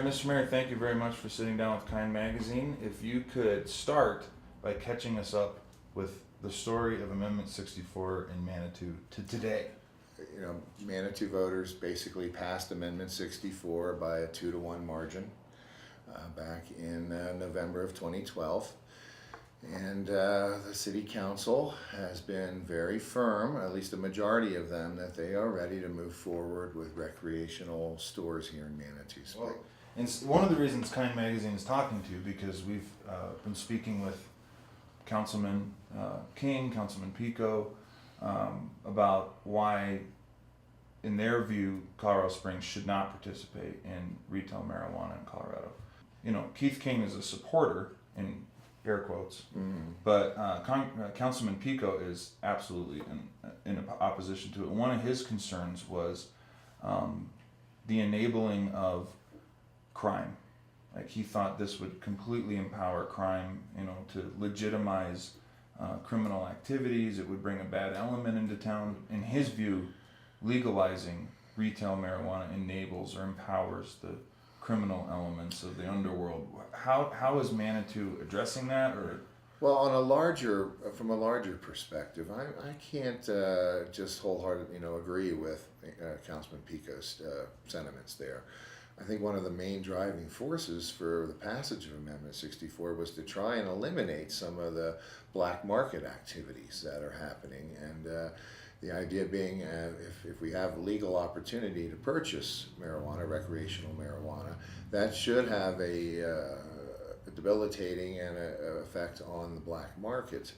right, Mr. Mayor, thank you very much for sitting down with Kind Magazine. If you could start by catching us up with the story of Amendment 64 in Manitou to today. Manitou voters basically passed Amendment 64 by a 2-to-1 margin back in November of 2012. And the City Council has been very firm, at least a majority of them, that they are ready to move forward with recreational stores here in Manitou Springs. Well, and one of the reasons Kind Magazine is talking to you, because we've been speaking with Councilman King, Councilman Pico, about why, in their view, Colorado Springs should not participate in retail marijuana in Colorado. Keith King is a supporter, in air quotes, but Councilman Pico is absolutely in opposition to it. One of his concerns was the enabling of crime. Like, he thought this would completely empower crime, to legitimize criminal activities. It would bring a bad element into town. In his view, legalizing retail marijuana enables or empowers the criminal elements of the underworld. How is Manitou addressing that? Or well, from a larger perspective, I can't just wholeheartedly agree with Councilman Pico's sentiments there. I think one of the main driving forces for the passage of Amendment 64 was to try and eliminate some of the black market activities that are happening, and the idea being if we have legal opportunity to purchase marijuana, recreational marijuana, that should have a debilitating and effect on the black market.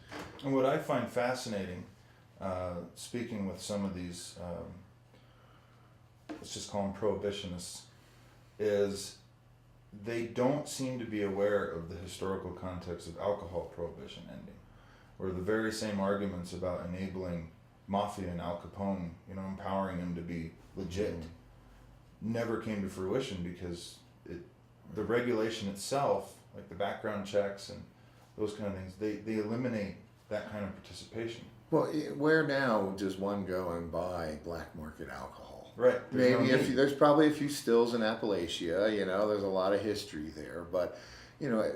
And what I find fascinating, speaking with some of these, let's just call them prohibitionists, is they don't seem to be aware of the historical context of alcohol prohibition ending, or the very same arguments about enabling Mafia and Al Capone, empowering them to be legit, never came to fruition because the regulation itself, like the background checks and those kind of things, they eliminate that kind of participation. Well, where now does one go and buy black market alcohol? Right. There's probably a few stills in Appalachia. There's a lot of history there, but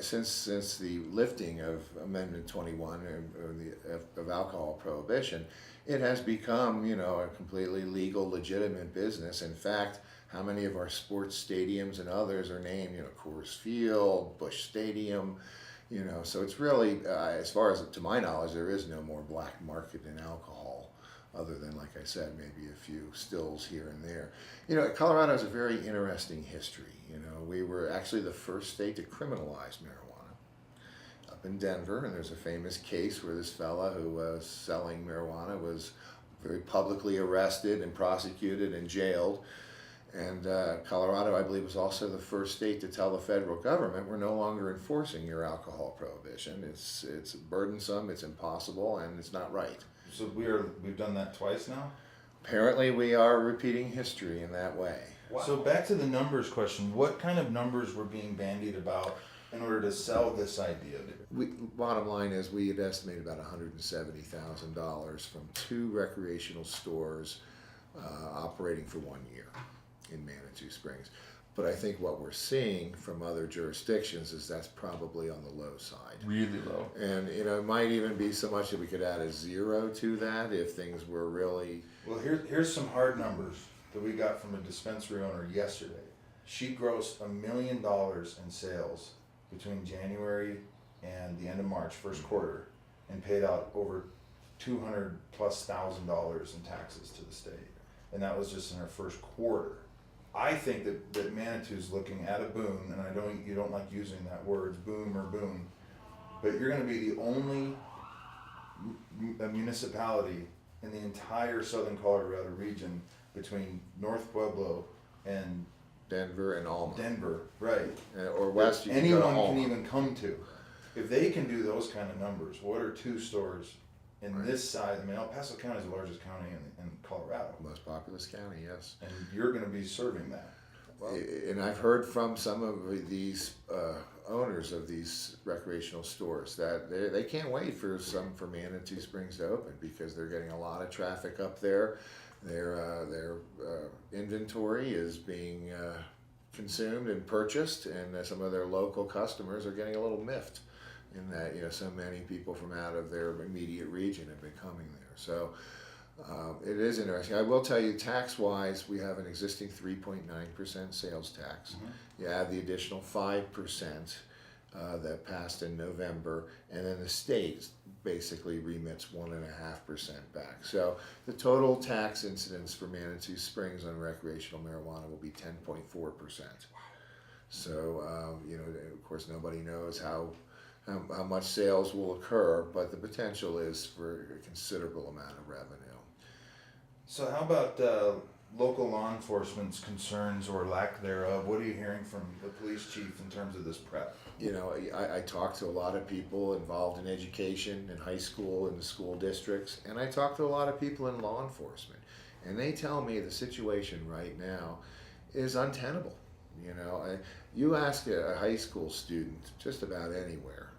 since the lifting of Amendment 21 of alcohol prohibition, it has become a completely legal, legitimate business. In fact, how many of our sports stadiums and others are named Coors Field, Busch Stadium, so it's really, as far as to my knowledge, there is no more black market in alcohol, other than, like I said, maybe a few stills here and there. Colorado has a very interesting history. We were actually the first state to criminalize marijuana up in Denver, and there's a famous case where this fella who was selling marijuana was very publicly arrested and prosecuted and jailed. And Colorado, I believe, was also the first state to tell the federal government, we're no longer enforcing your alcohol prohibition. It's burdensome, it's impossible, and it's not right. So we've done that twice now? Apparently we are repeating history in that way. Wow. So back to the numbers question, what kind of numbers were being bandied about in order to sell this idea? Bottom line is we had estimated about $170,000 from 2 recreational stores operating for 1 year in Manitou Springs. But I think what we're seeing from other jurisdictions is that's probably on the low side. Really low. And it might even be so much that we could add a 0 to that if things were really... Well, here's some hard numbers that we got from a dispensary owner yesterday. She grossed $1 million in sales between January and the end of March, first quarter, and paid out over $200,000+ in taxes to the state. And that was just in her first quarter. I think that Manitou's looking at a boom, and you don't like using that word, boom or boom, but you're going to be the only municipality in the entire southern Colorado region between North Pueblo and Denver and Alma. Denver, right. Or west, you anyone can go to can Alma. even come to. If they can do those kind of numbers, what are 2 stores in this size? El Paso County is the largest county in Colorado. Most populous county, yes. And you're going to be serving that. Well, and I've heard from some of these owners of these recreational stores that they can't wait for Manitou Springs to open because they're getting a lot of traffic up there. Their inventory is being consumed and purchased, and some of their local customers are getting a little miffed in that, you know, so many people from out of their immediate region have been coming there. So it is interesting. I will tell you, tax-wise, we have an existing 3.9% sales tax. Mhm. You add the additional 5% that passed in November, and then the state basically remits 1.5% back. So the total tax incidence for Manitou Springs on recreational marijuana will be 10.4%. So you know, of course, nobody knows how much sales will occur, but the potential is for a considerable amount of revenue. So how about local law enforcement's concerns or lack thereof? What are you hearing from the police chief in terms of this prep? You know, I talk to a lot of people involved in education, in high school, in the school districts, and I talk to a lot of people in law enforcement, and they tell me the situation right now is untenable. You know, you ask a high school student just about anywhere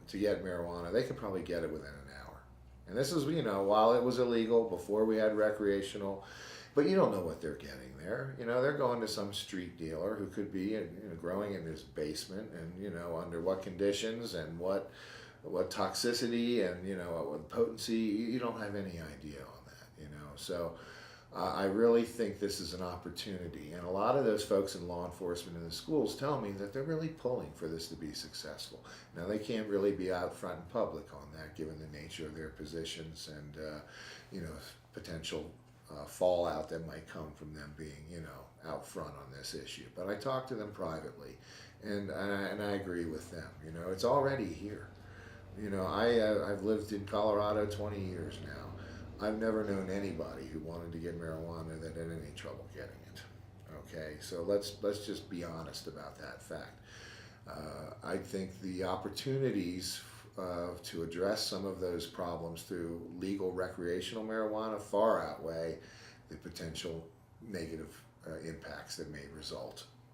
to get marijuana, they could probably get it within an hour. And this is, you know, while it was illegal, before we had recreational, but you don't know what they're getting there. You know, they're going to some street dealer who could be, you know, growing in his basement, and, you know, under what conditions and what toxicity and, you know, what potency. You don't have any idea on that, you know. So I really think this is an opportunity, and a lot of those folks in law enforcement in the schools tell me that they're really pulling for this to be successful. Now, they can't really be out front in public on that, given the nature of their positions and you know, potential fallout that might come from them being, you know, out front on this issue. But I talk to them privately, and I agree with them. You know, it's already here. You know, I've lived in Colorado 20 years now. I've never known anybody who wanted to get marijuana that had any trouble getting it. Okay, so let's just be honest about that fact. I think the opportunities to address some of those problems through legal recreational marijuana far outweigh the potential negative impacts that may result